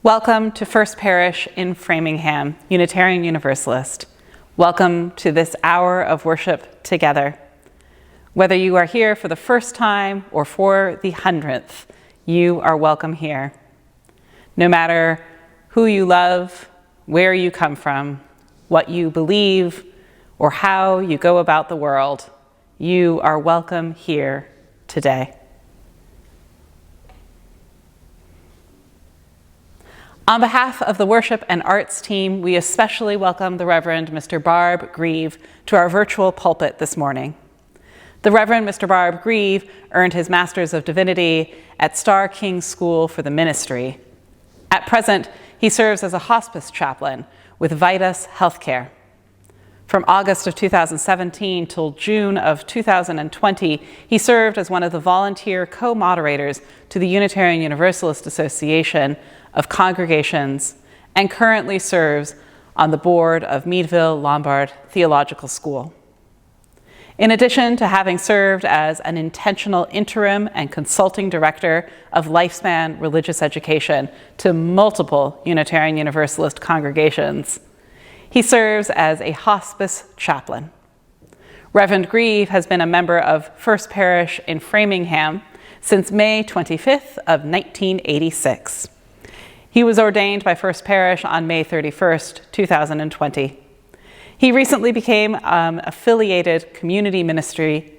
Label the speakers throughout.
Speaker 1: Welcome to First Parish in Framingham, Unitarian Universalist. Welcome to this hour of worship together. Whether you are here for the first time or for the 100th, you are welcome here. No matter who you love, where you come from, what you believe, or how you go about the world, you are welcome here today. On behalf of the Worship and Arts team, we especially welcome the Reverend Mr. Barb Greve to our virtual pulpit this morning. The Reverend Mr. Barb Greve earned his Master's of Divinity at Starr King School for the Ministry. At present, he serves as a hospice chaplain with Vitas Healthcare. From August of 2017 till June of 2020, he served as one of the volunteer co-moderators to the Unitarian Universalist Association of Congregations and currently serves on the board of Meadville Lombard Theological School. In addition to having served as an intentional interim and consulting director of lifespan religious education to multiple Unitarian Universalist congregations, he serves as a hospice chaplain. Reverend Greve has been a member of First Parish in Framingham since May 25th of 1986. He was ordained by First Parish on May 31st, 2020. He recently became affiliated community ministry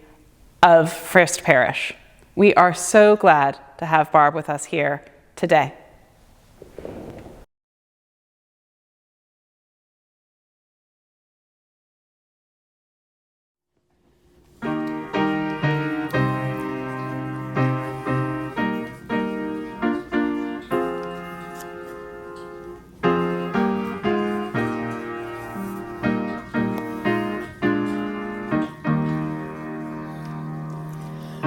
Speaker 1: of First Parish. We are so glad to have Barb with us here today.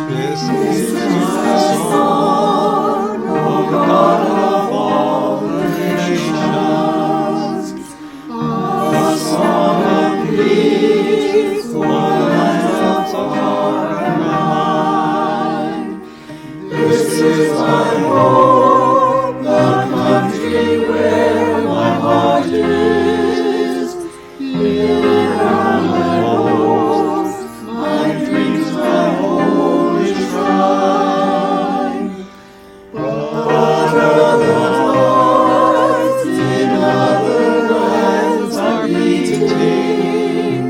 Speaker 2: This is my song, O God of all the nations, a song of peace for the lands far and wide. This is my hope, the country where my heart is. Here are my hopes, my dreams, my holy shrine. But other hearts in other lands are beating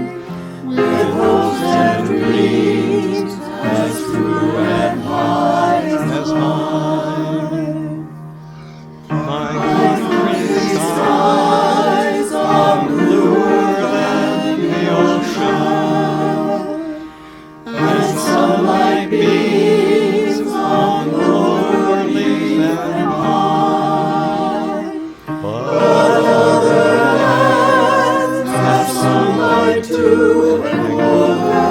Speaker 2: with hopes and dreams as true and high as mine. My country's skies are bluer than the ocean, and sunlight beams on lower leaf and pine. But other lands have sunlight too and clover,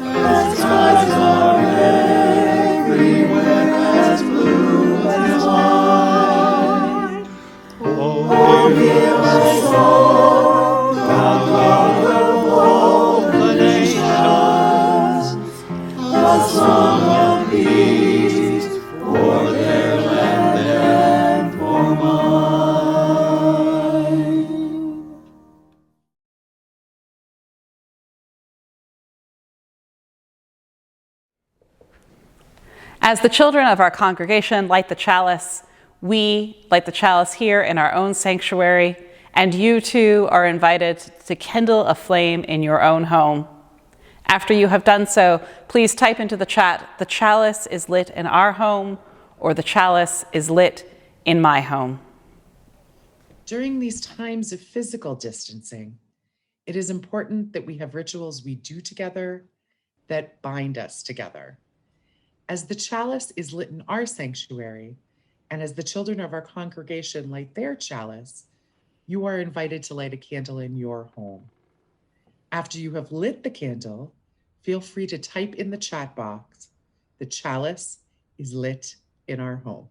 Speaker 2: and skies are everywhere as blue as wine. Oh, hear my song, thou God of all the nations, a song of peace for their land and for mine.
Speaker 1: As the children of our congregation light the chalice, we light the chalice here in our own sanctuary, and you too are invited to kindle a flame in your own home. After you have done so, please type into the chat, "The chalice is lit in our home," or "The chalice is lit in my home."
Speaker 3: During these times of physical distancing, it is important that we have rituals we do together that bind us together. As the chalice is lit in our sanctuary, and as the children of our congregation light their chalice, you are invited to light a candle in your home. After you have lit the candle, feel free to type in the chat box, "The chalice is lit in our home."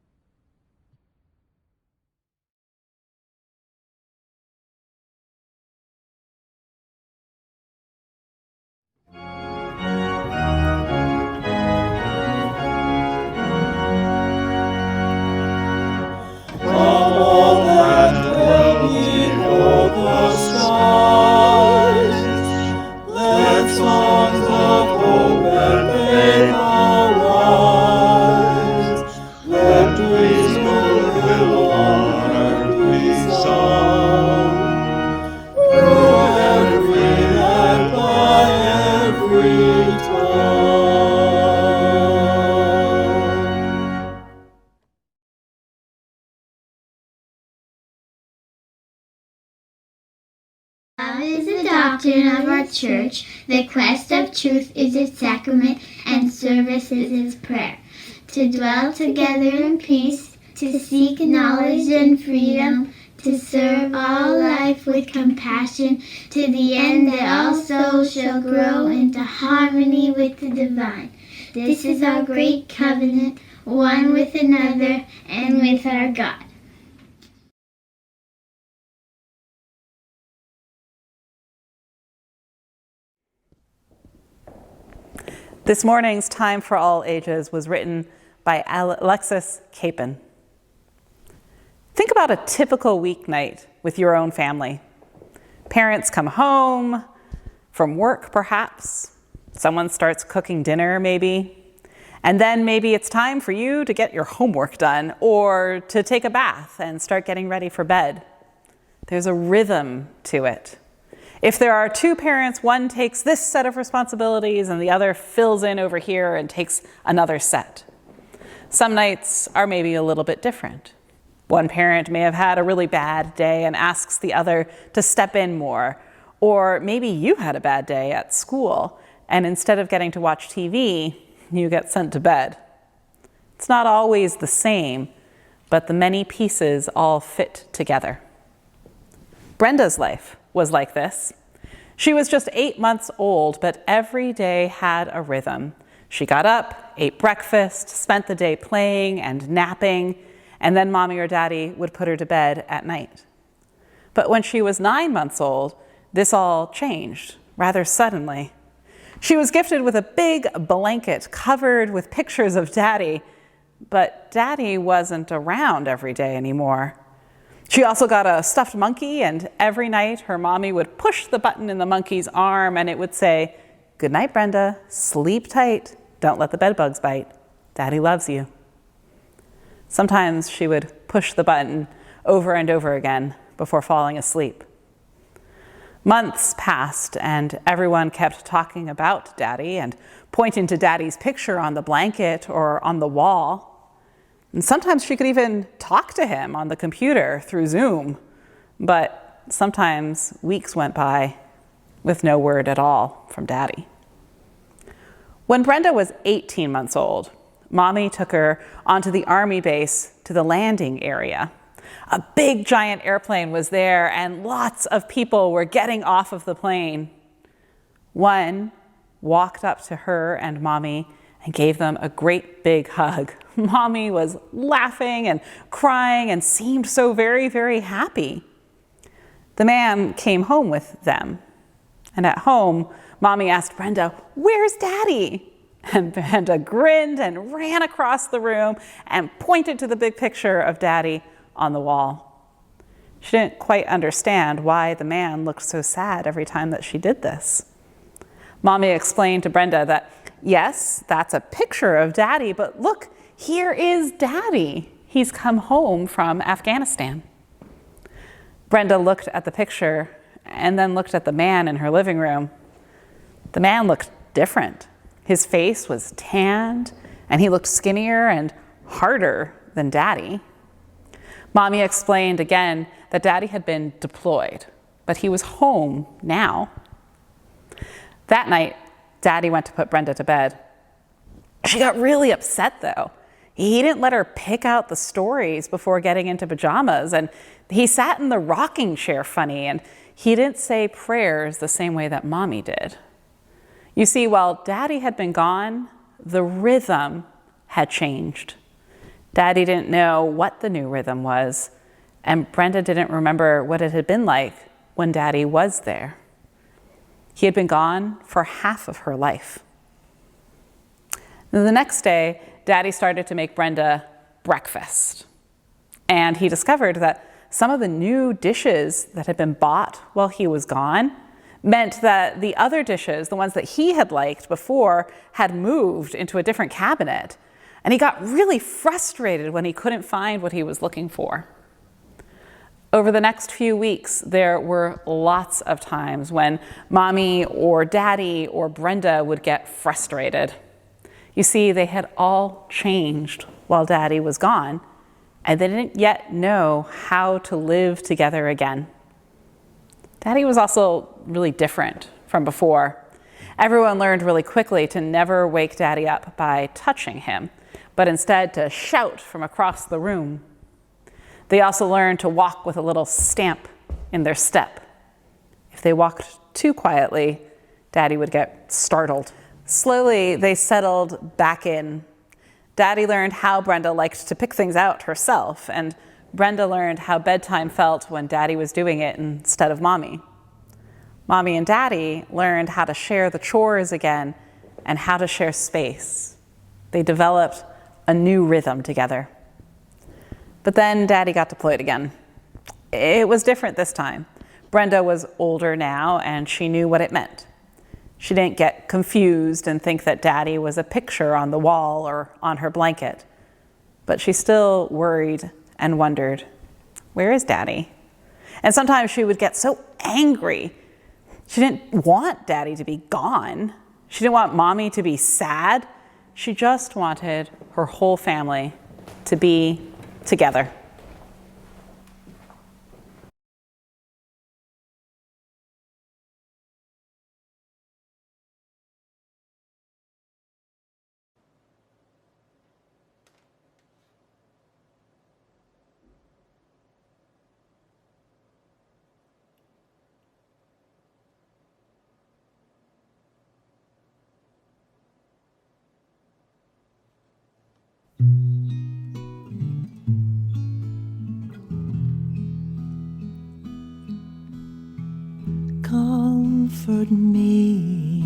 Speaker 4: Love is the doctrine of our church. The quest of truth is its sacrament, and service is its prayer. To dwell together in peace, to seek knowledge and freedom, to serve all life with compassion, to the end that all souls shall grow into harmony with the divine. This is our great covenant, one with another and with our God.
Speaker 1: This morning's Time for All Ages was written by Alexis Capon. Think about a typical weeknight with your own family. Parents come home from work, perhaps. Someone starts cooking dinner, maybe. And then maybe it's time for you to get your homework done or to take a bath and start getting ready for bed. There's a rhythm to it. If there are two parents, one takes this set of responsibilities and the other fills in over here and takes another set. Some nights are maybe a little bit different. One parent may have had a really bad day and asks the other to step in more. Or maybe you had a bad day at school and instead of getting to watch TV, you get sent to bed. It's not always the same, but the many pieces all fit together. Brenda's life was like this. She was just 8 months old, but every day had a rhythm. She got up, ate breakfast, spent the day playing and napping, and then mommy or daddy would put her to bed at night. But when she was 9 months old, this all changed rather suddenly. She was gifted with a big blanket covered with pictures of daddy, but daddy wasn't around every day anymore. She also got a stuffed monkey, and every night her mommy would push the button in the monkey's arm and it would say, "Good night, Brenda, sleep tight, don't let the bed bugs bite, daddy loves you." Sometimes she would push the button over and over again before falling asleep. Months passed and everyone kept talking about daddy and pointing to daddy's picture on the blanket or on the wall. And sometimes she could even talk to him on the computer through Zoom, but sometimes weeks went by with no word at all from daddy. When Brenda was 18 months old, mommy took her onto the army base to the landing area. A big giant airplane was there and lots of people were getting off of the plane. One walked up to her and mommy and gave them a great big hug. Mommy was laughing and crying and seemed so very, very happy. The man came home with them. And at home, mommy asked Brenda, "Where's daddy?" And Brenda grinned and ran across the room and pointed to the big picture of daddy on the wall. She didn't quite understand why the man looked so sad every time that she did this. Mommy explained to Brenda that, yes, that's a picture of daddy, but look, here is daddy. He's come home from Afghanistan. Brenda looked at the picture and then looked at the man in her living room. The man looked different. His face was tanned and he looked skinnier and harder than daddy. Mommy explained again that daddy had been deployed, but he was home now. That night, daddy went to put Brenda to bed. She got really upset though. He didn't let her pick out the stories before getting into pajamas, and he sat in the rocking chair funny, and he didn't say prayers the same way that mommy did. You see, while daddy had been gone, the rhythm had changed. Daddy didn't know what the new rhythm was, and Brenda didn't remember what it had been like when daddy was there. He had been gone for half of her life. The next day, daddy started to make Brenda breakfast. And he discovered that some of the new dishes that had been bought while he was gone meant that the other dishes, the ones that he had liked before, had moved into a different cabinet. And he got really frustrated when he couldn't find what he was looking for. Over the next few weeks, there were lots of times when Mommy or Daddy or Brenda would get frustrated. You see, they had all changed while Daddy was gone, and they didn't yet know how to live together again. Daddy was also really different from before. Everyone learned really quickly to never wake Daddy up by touching him, but instead to shout from across the room. They also learned to walk with a little stamp in their step. If they walked too quietly, Daddy would get startled. Slowly, they settled back in. Daddy learned how Brenda liked to pick things out herself, and Brenda learned how bedtime felt when Daddy was doing it instead of Mommy. Mommy and Daddy learned how to share the chores again and how to share space. They developed a new rhythm together. But then Daddy got deployed again. It was different this time. Brenda was older now, and she knew what it meant. She didn't get confused and think that Daddy was a picture on the wall or on her blanket. But she still worried and wondered, where is Daddy? And sometimes she would get so angry. She didn't want Daddy to be gone. She didn't want Mommy to be sad. She just wanted her whole family to be together.
Speaker 2: Comfort me,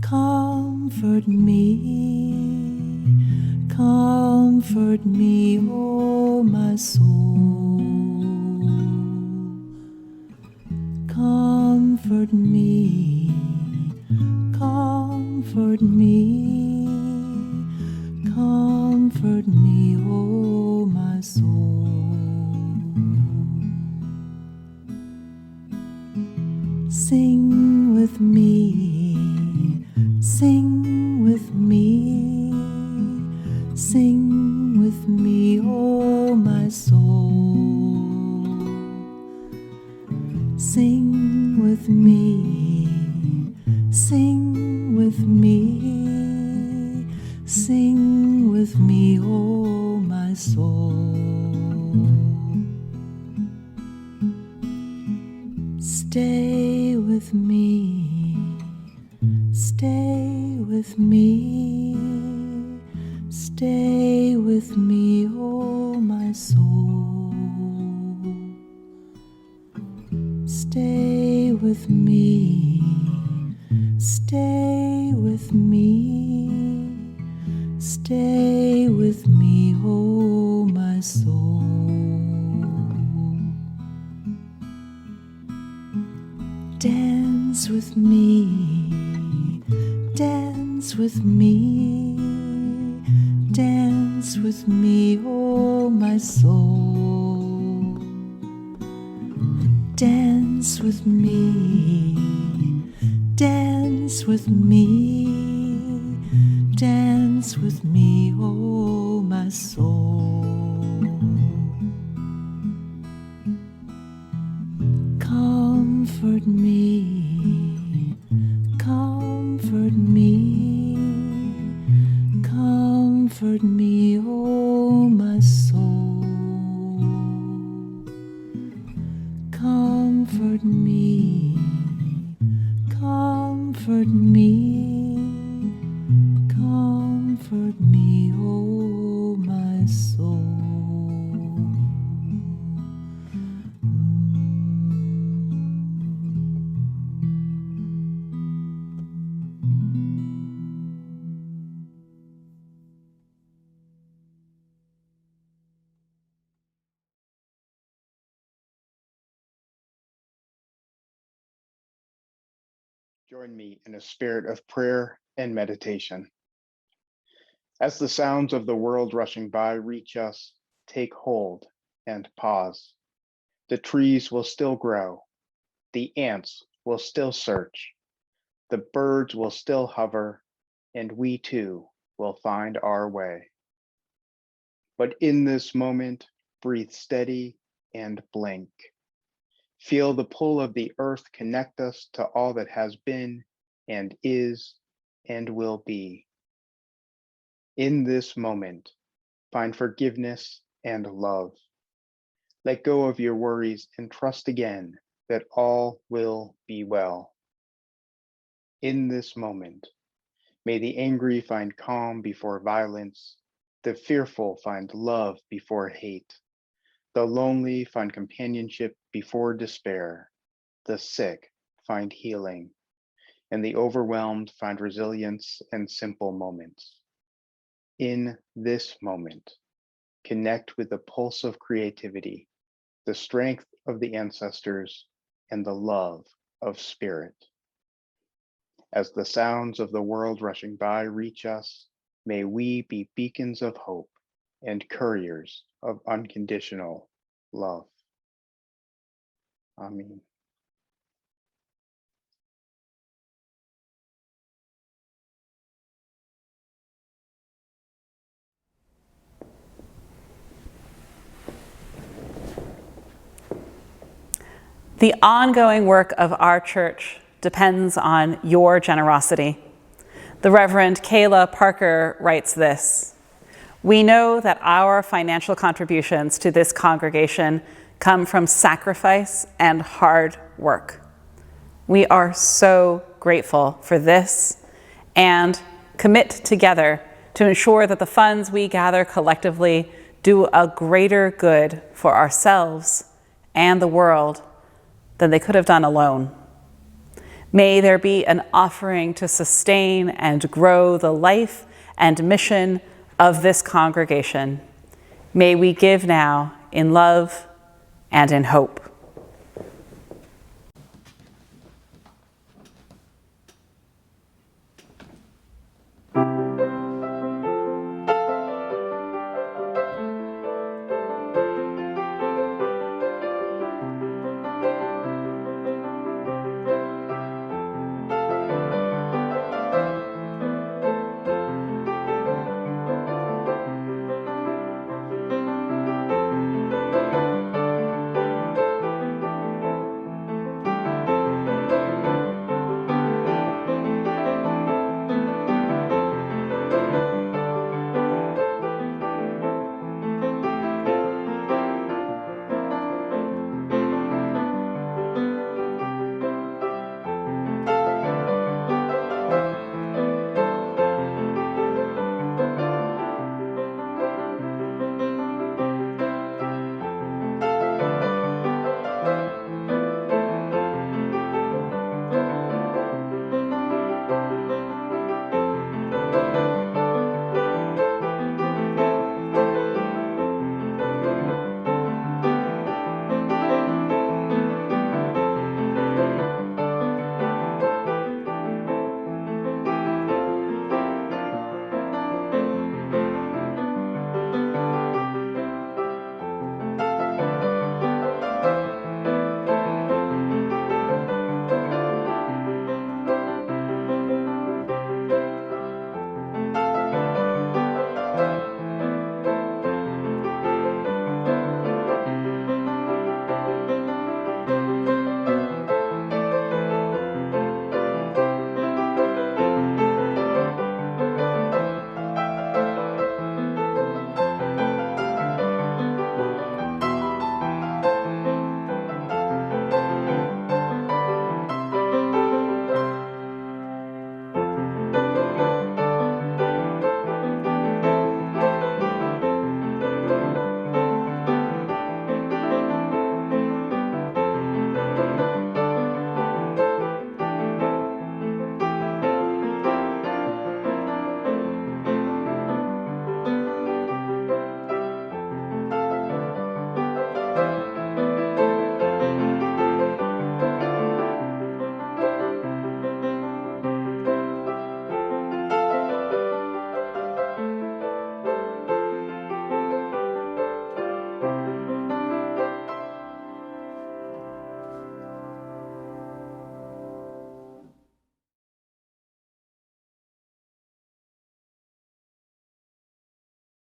Speaker 2: comfort me, comfort me, oh my soul. Comfort me, comfort me, comfort me, oh my soul. Sing with me, sing with me, sing with me, oh my soul. Sing with me, sing with me, sing with me, oh my soul. Stay with me, stay with me, stay with me, oh my soul. Stay with me, stay with me, stay with me, oh my soul. Dance with me, dance with me, dance with me, oh my soul. Dance with me, dance with me, dance with me, oh my soul. Comfort me, comfort me, comfort me, oh my soul. Comfort me, comfort me, comfort me, oh my soul.
Speaker 5: Join me in a spirit of prayer and meditation. As the sounds of the world rushing by reach us, take hold and pause. The trees will still grow. The ants will still search. The birds will still hover, and we too will find our way. But in this moment, breathe steady and blink. Feel the pull of the earth connect us to all that has been and is and will be. In this moment, find forgiveness and love. Let go of your worries and trust again that all will be well. In this moment, may the angry find calm before violence, the fearful find love before hate, the lonely find companionship before despair, the sick find healing, and the overwhelmed find resilience and simple moments. In this moment, connect with the pulse of creativity, the strength of the ancestors, and the love of spirit. As the sounds of the world rushing by reach us, may we be beacons of hope and couriers of unconditional love. Amen.
Speaker 1: The ongoing work of our church depends on your generosity. The Reverend Kayla Parker writes this: "We know that our financial contributions to this congregation come from sacrifice and hard work. We are so grateful for this and commit together to ensure that the funds we gather collectively do a greater good for ourselves and the world than they could have done alone. May there be an offering to sustain and grow the life and mission of this congregation. May we give now in love and in hope."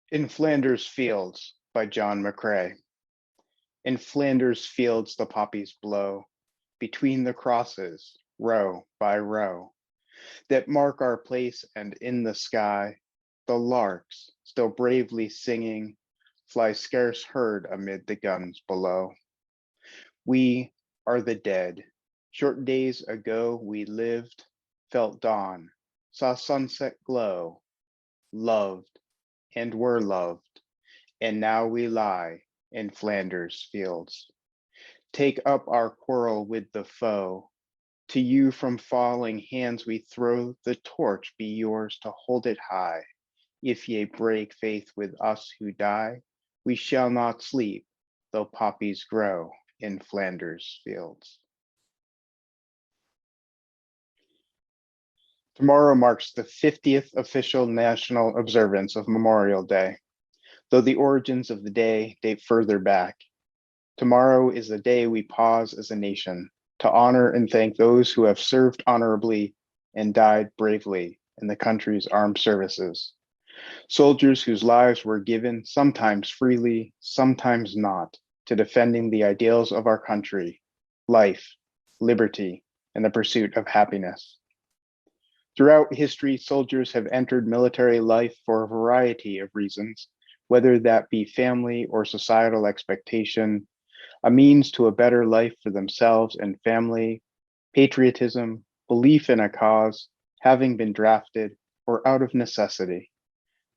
Speaker 5: In Flanders Fields by John McCrae. In Flanders fields the poppies blow, between the crosses, row by row, that mark our place, and in the sky, the larks, still bravely singing, fly scarce heard amid the guns below. We are the dead. Short days ago we lived, felt dawn, saw sunset glow, loved, and were loved, and now we lie in Flanders fields. Take up our quarrel with the foe. To you from falling hands we throw, the torch be yours to hold it high. If ye break faith with us who die, we shall not sleep, though poppies grow in Flanders fields. Tomorrow marks the 50th official national observance of Memorial Day, though the origins of the day date further back. Tomorrow is the day we pause as a nation to honor and thank those who have served honorably and died bravely in the country's armed services. Soldiers whose lives were given, sometimes freely, sometimes not, to defending the ideals of our country, life, liberty, and the pursuit of happiness. Throughout history, soldiers have entered military life for a variety of reasons, whether that be family or societal expectation, a means to a better life for themselves and family, patriotism, belief in a cause, having been drafted, or out of necessity.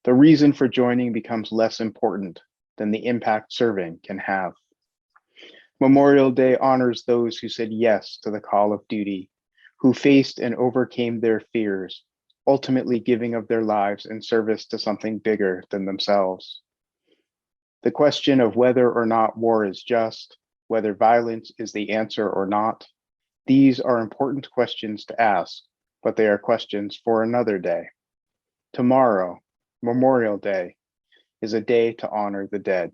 Speaker 5: The reason for joining becomes less important than the impact serving can have. Memorial Day honors those who said yes to the call of duty, who faced and overcame their fears, ultimately giving of their lives in service to something bigger than themselves. The question of whether or not war is just, whether violence is the answer or not, these are important questions to ask, but they are questions for another day. Tomorrow, Memorial Day, is a day to honor the dead.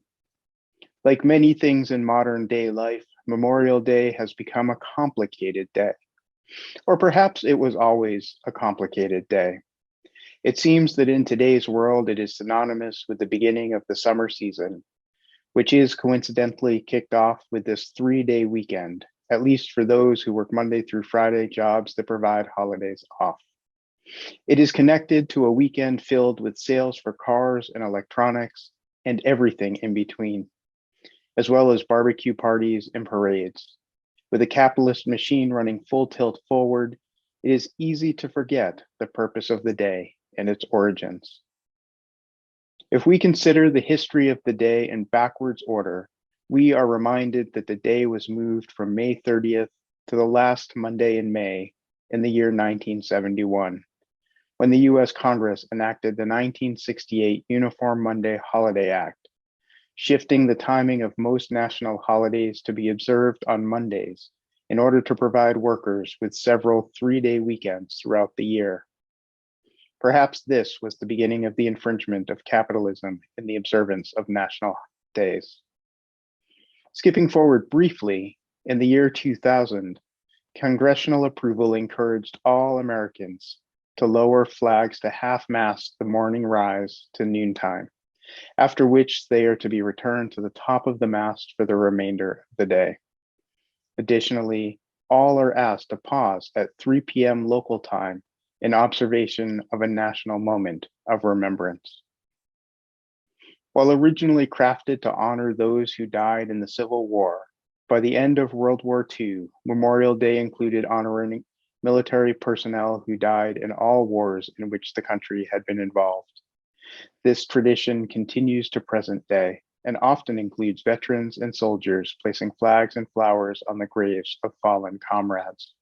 Speaker 5: Like many things in modern day life, Memorial Day has become a complicated day. Or perhaps it was always a complicated day. It seems that in today's world, it is synonymous with the beginning of the summer season, which is coincidentally kicked off with this 3-day weekend, at least for those who work Monday through Friday jobs that provide holidays off. It is connected to a weekend filled with sales for cars and electronics and everything in between, as well as barbecue parties and parades. With a capitalist machine running full tilt forward, it is easy to forget the purpose of the day and its origins. If we consider the history of the day in backwards order, we are reminded that the day was moved from May 30th to the last Monday in May in the year 1971, when the US Congress enacted the 1968 Uniform Monday Holiday Act, shifting the timing of most national holidays to be observed on Mondays in order to provide workers with several 3-day weekends throughout the year. Perhaps this was the beginning of the infringement of capitalism in the observance of national days. Skipping forward briefly, in the year 2000, congressional approval encouraged all Americans to lower flags to half-mast the morning rise to noontime, after which they are to be returned to the top of the mast for the remainder of the day. Additionally, all are asked to pause at 3 p.m. local time in observation of a national moment of remembrance. While originally crafted to honor those who died in the Civil War, by the end of World War II, Memorial Day included honoring military personnel who died in all wars in which the country had been involved. This tradition continues to present day and often includes veterans and soldiers placing flags and flowers on the graves of fallen comrades.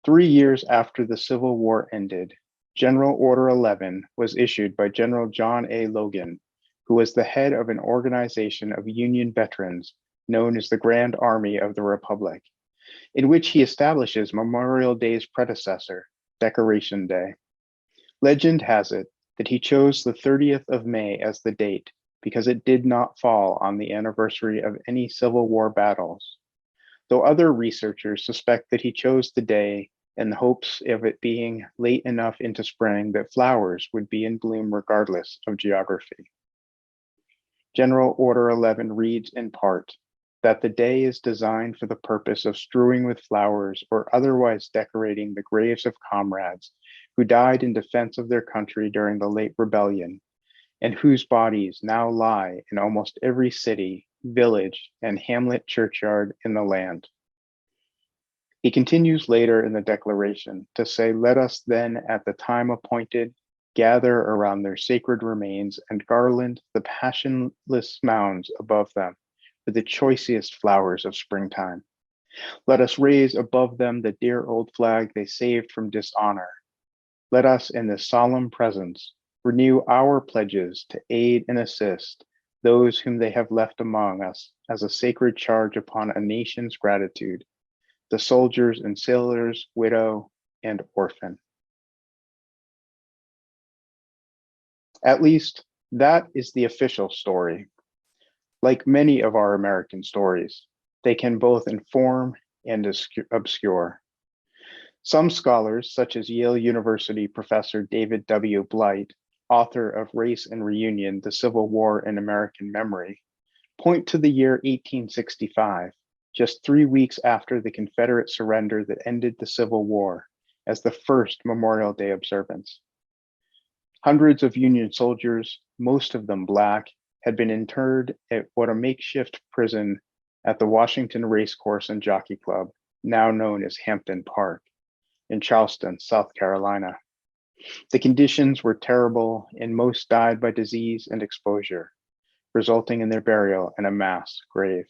Speaker 5: 3 years after the Civil War ended, General Order 11 was issued by General John A. Logan, who was the head of an organization of Union veterans known as the Grand Army of the Republic, in which he establishes Memorial Day's predecessor, Decoration Day. Legend has it that he chose the 30th of May as the date because it did not fall on the anniversary of any Civil War battles, though other researchers suspect that he chose the day in the hopes of it being late enough into spring that flowers would be in bloom regardless of geography. General Order 11 reads in part that the day is designed for the purpose of strewing with flowers or otherwise decorating the graves of comrades who died in defense of their country during the late rebellion, and whose bodies now lie in almost every city, village, and hamlet churchyard in the land. He continues later in the declaration to say, "Let us then at the time appointed gather around their sacred remains and garland the passionless mounds above them with the choicest flowers of springtime. Let us raise above them the dear old flag they saved from dishonor. Let us in this solemn presence renew our pledges to aid and assist those whom they have left among us as a sacred charge upon a nation's gratitude, the soldiers and sailors, widow and orphan." At least that is the official story. Like many of our American stories, they can both inform and obscure. Some scholars, such as Yale University professor David W. Blight, author of Race and Reunion, The Civil War in American Memory, point to the year 1865, just 3 weeks after the Confederate surrender that ended the Civil War, as the first Memorial Day observance. Hundreds of Union soldiers, most of them Black, had been interred at what a makeshift prison at the Washington Racecourse and Jockey Club, now known as Hampton Park, in Charleston, South Carolina. The conditions were terrible, and most died by disease and exposure, resulting in their burial in a mass grave.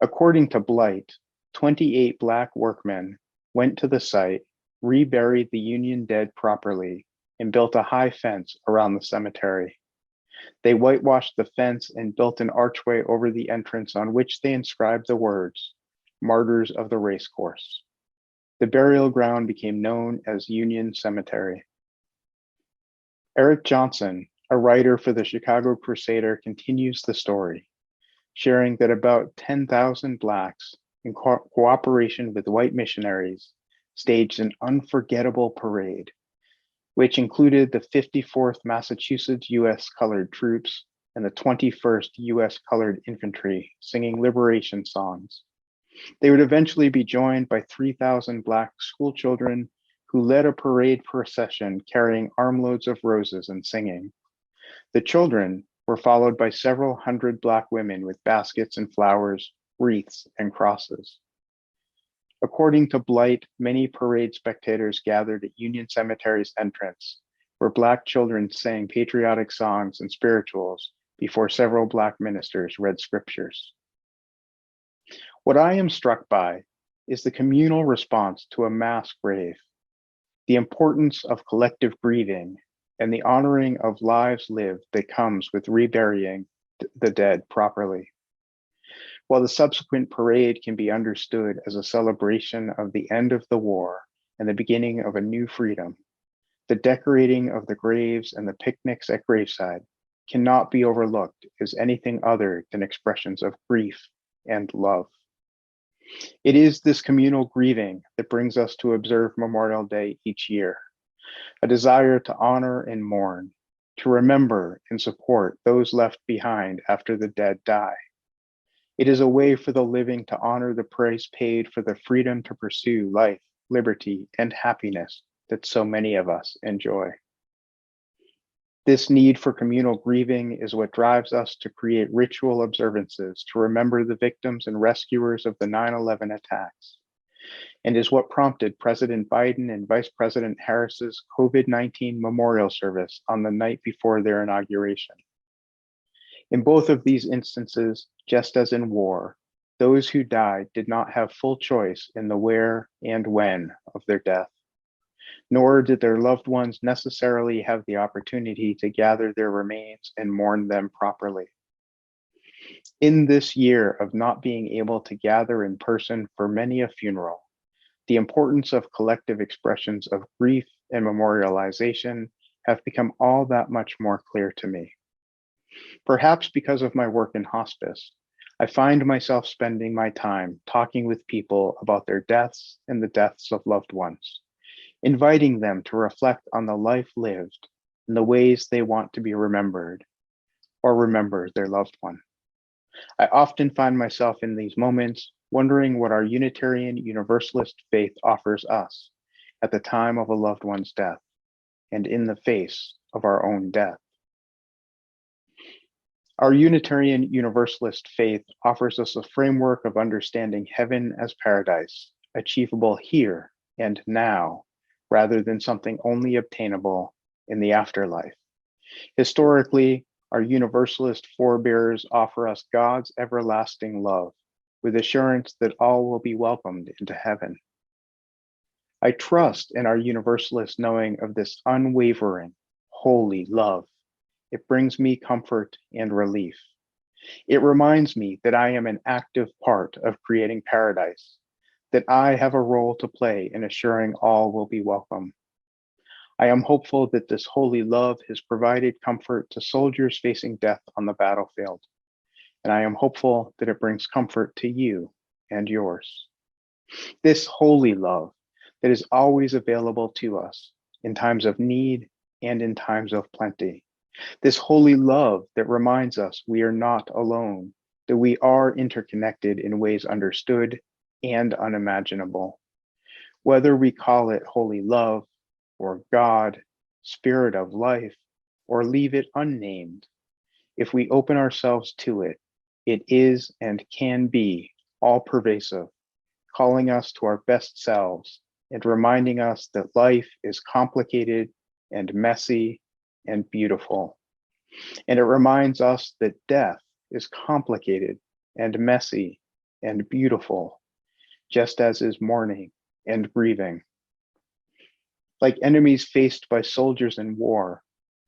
Speaker 5: According to Blight, 28 Black workmen went to the site, reburied the Union dead properly, and built a high fence around the cemetery. They whitewashed the fence and built an archway over the entrance on which they inscribed the words, "Martyrs of the Racecourse." The burial ground became known as Union Cemetery. Eric Johnson, a writer for the Chicago Crusader, continues the story, sharing that about 10,000 Blacks, in cooperation with white missionaries, staged an unforgettable parade, which included the 54th Massachusetts U.S. Colored Troops and the 21st U.S. Colored Infantry singing liberation songs. They would eventually be joined by 3,000 Black schoolchildren who led a parade procession carrying armloads of roses and singing. The children were followed by several hundred Black women with baskets and flowers, wreaths, and crosses. According to Blight, many parade spectators gathered at Union Cemetery's entrance, where Black children sang patriotic songs and spirituals before several Black ministers read scriptures. What I am struck by is the communal response to a mass grave, the importance of collective grieving, and the honoring of lives lived that comes with reburying the dead properly. While the subsequent parade can be understood as a celebration of the end of the war and the beginning of a new freedom, the decorating of the graves and the picnics at graveside cannot be overlooked as anything other than expressions of grief and love. It is this communal grieving that brings us to observe Memorial Day each year, a desire to honor and mourn, to remember and support those left behind after the dead die. It is a way for the living to honor the price paid for the freedom to pursue life, liberty, and happiness that so many of us enjoy. This need for communal grieving is what drives us to create ritual observances to remember the victims and rescuers of the 9/11 attacks, and is what prompted President Biden and Vice President Harris's COVID-19 memorial service on the night before their inauguration. In both of these instances, just as in war, those who died did not have full choice in the where and when of their death, nor did their loved ones necessarily have the opportunity to gather their remains and mourn them properly. In this year of not being able to gather in person for many a funeral, the importance of collective expressions of grief and memorialization have become all that much more clear to me. Perhaps because of my work in hospice, I find myself spending my time talking with people about their deaths and the deaths of loved ones, inviting them to reflect on the life lived and the ways they want to be remembered or remember their loved one. I often find myself in these moments wondering what our Unitarian Universalist faith offers us at the time of a loved one's death and in the face of our own death. Our Unitarian Universalist faith offers us a framework of understanding heaven as paradise, achievable here and now, rather than something only obtainable in the afterlife. Historically, our Universalist forebears offer us God's everlasting love, with assurance that all will be welcomed into heaven. I trust in our Universalist knowing of this unwavering, holy love. It brings me comfort and relief. It reminds me that I am an active part of creating paradise, that I have a role to play in assuring all will be welcome. I am hopeful that this holy love has provided comfort to soldiers facing death on the battlefield, and I am hopeful that it brings comfort to you and yours. This holy love that is always available to us in times of need and in times of plenty. This holy love that reminds us we are not alone, that we are interconnected in ways understood and unimaginable. Whether we call it holy love, or God, spirit of life, or leave it unnamed, if we open ourselves to it, it is and can be all pervasive, calling us to our best selves and reminding us that life is complicated and messy and beautiful. And it reminds us that death is complicated and messy and beautiful, just as is mourning and grieving. Like enemies faced by soldiers in war,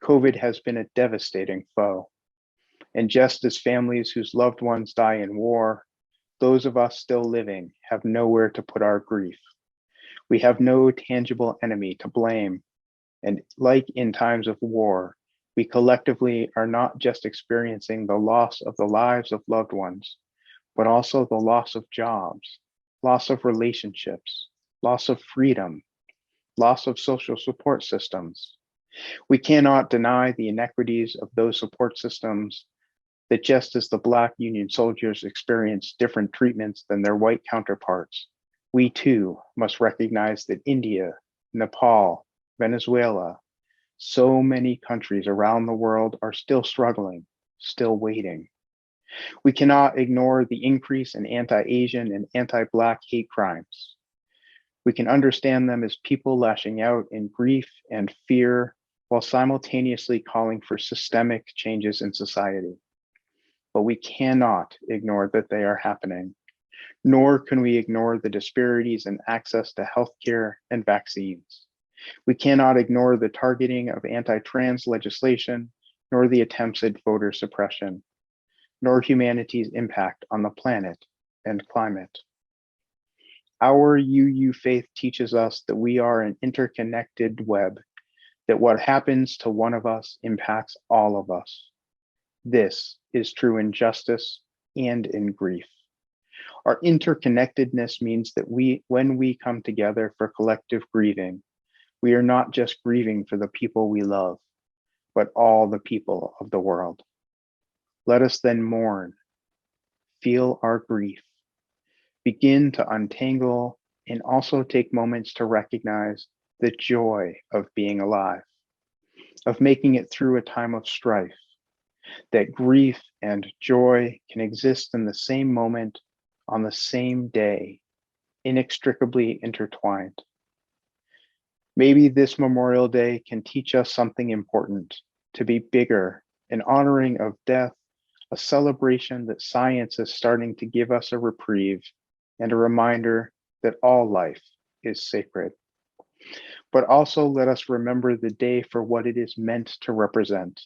Speaker 5: COVID has been a devastating foe. And just as families whose loved ones die in war, those of us still living have nowhere to put our grief. We have no tangible enemy to blame. And like in times of war, we collectively are not just experiencing the loss of the lives of loved ones, but also the loss of jobs, loss of relationships, loss of freedom, loss of social support systems. We cannot deny the inequities of those support systems, that just as the Black Union soldiers experienced different treatments than their white counterparts, we too must recognize that India, Nepal, Venezuela, so many countries around the world are still struggling, still waiting. We cannot ignore the increase in anti-Asian and anti-Black hate crimes. We can understand them as people lashing out in grief and fear while simultaneously calling for systemic changes in society. But we cannot ignore that they are happening, nor can we ignore the disparities in access to healthcare and vaccines. We cannot ignore the targeting of anti-trans legislation, nor the attempts at voter suppression, nor humanity's impact on the planet and climate. Our UU faith teaches us that we are an interconnected web, that what happens to one of us impacts all of us. This is true in justice and in grief. Our interconnectedness means that when we come together for collective grieving, we are not just grieving for the people we love, but all the people of the world. Let us then mourn, feel our grief, begin to untangle, and also take moments to recognize the joy of being alive, of making it through a time of strife, that grief and joy can exist in the same moment on the same day, inextricably intertwined. Maybe this Memorial Day can teach us something important, to be bigger, an honoring of death, a celebration that science is starting to give us a reprieve, and a reminder that all life is sacred. But also let us remember the day for what it is meant to represent,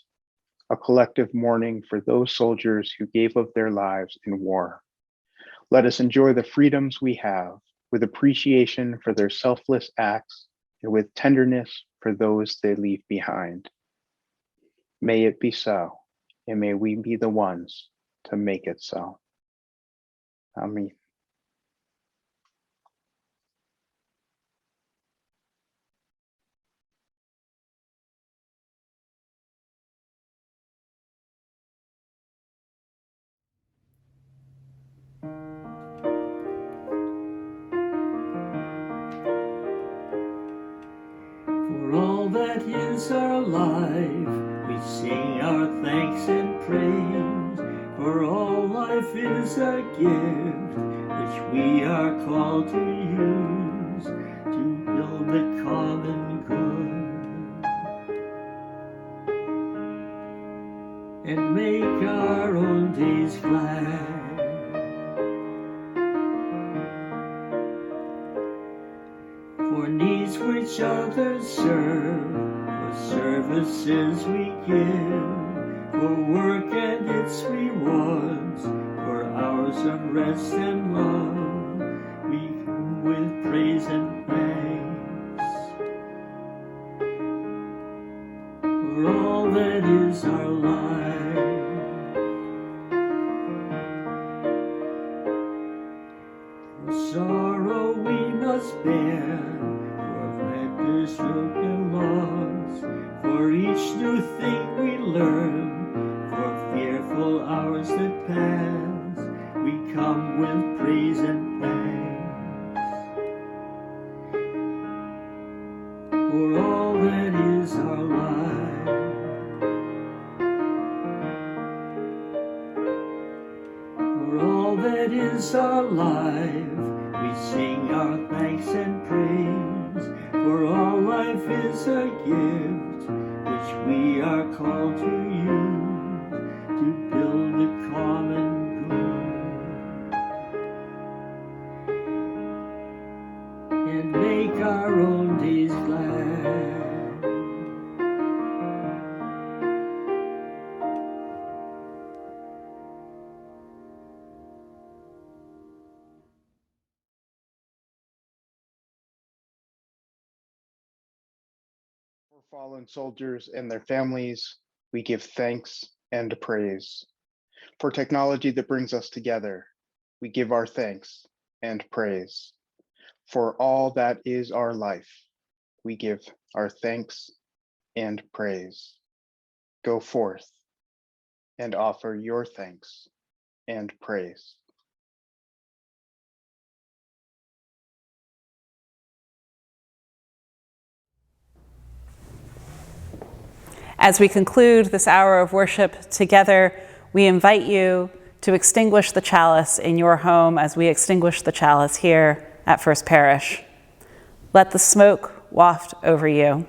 Speaker 5: a collective mourning for those soldiers who gave of their lives in war. Let us enjoy the freedoms we have with appreciation for their selfless acts and with tenderness for those they leave behind. May it be so, and may we be the ones to make it so. Amen.
Speaker 2: For all that is our life, we sing our thanks and praise. For all life is a gift which we are called to use to build the common good and make our own days glad. For needs which others serve, for services we give, for work and its rewards, for hours of rest and love, we come with praise and thanks. For all that is our life, for sorrow we must bear, broken loss, for each new thing we learn, for fearful hours that pass, we come with praise and thanks. For all that is our life, for all that is our life, we sing our thanks and praise. For all life is a gift which we are called to use to build the common good and make our own days glad.
Speaker 5: For fallen soldiers and their families, we give thanks and praise. For technology that brings us together, we give our thanks and praise. For all that is our life, we give our thanks and praise. Go forth and offer your thanks and praise.
Speaker 1: As we conclude this hour of worship together, we invite you to extinguish the chalice in your home as we extinguish the chalice here at First Parish. Let the smoke waft over you.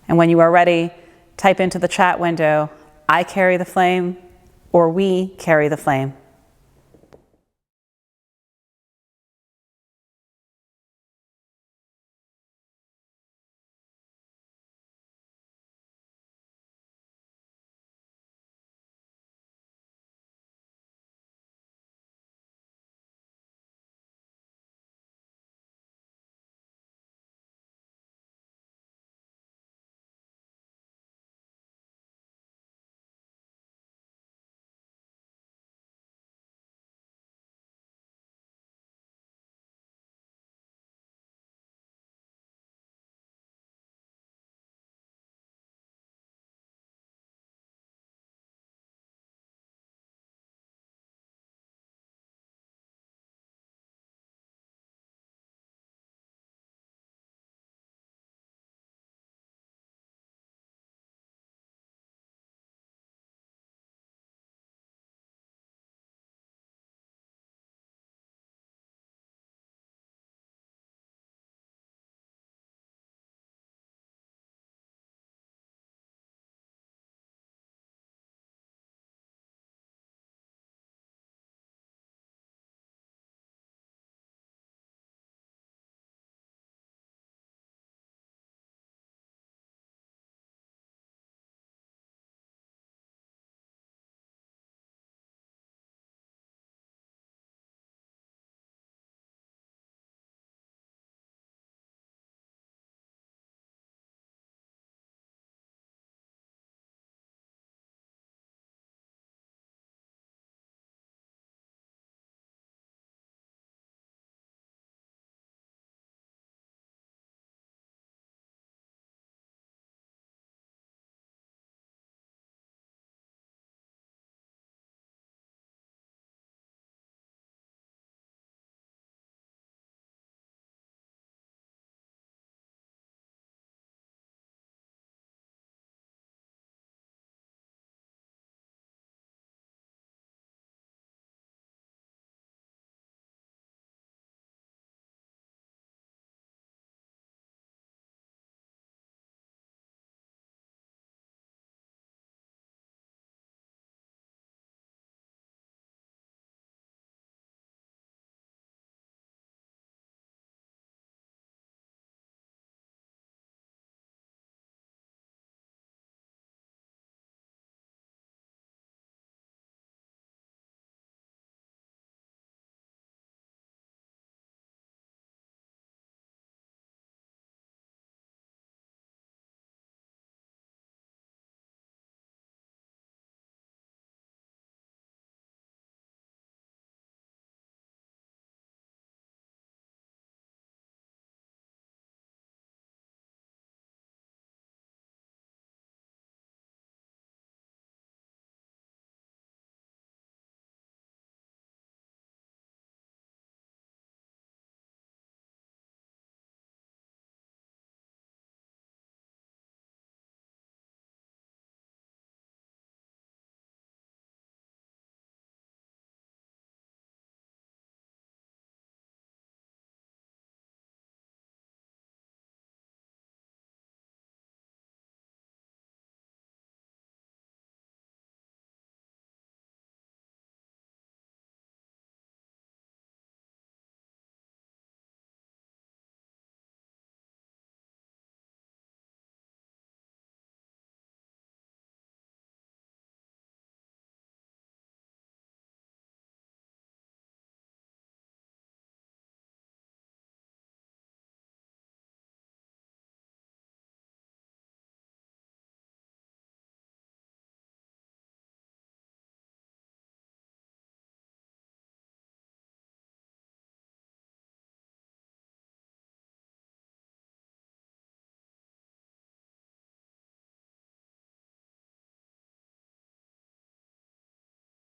Speaker 1: And when you are ready, type into the chat window, "I carry the flame," or "We carry the flame."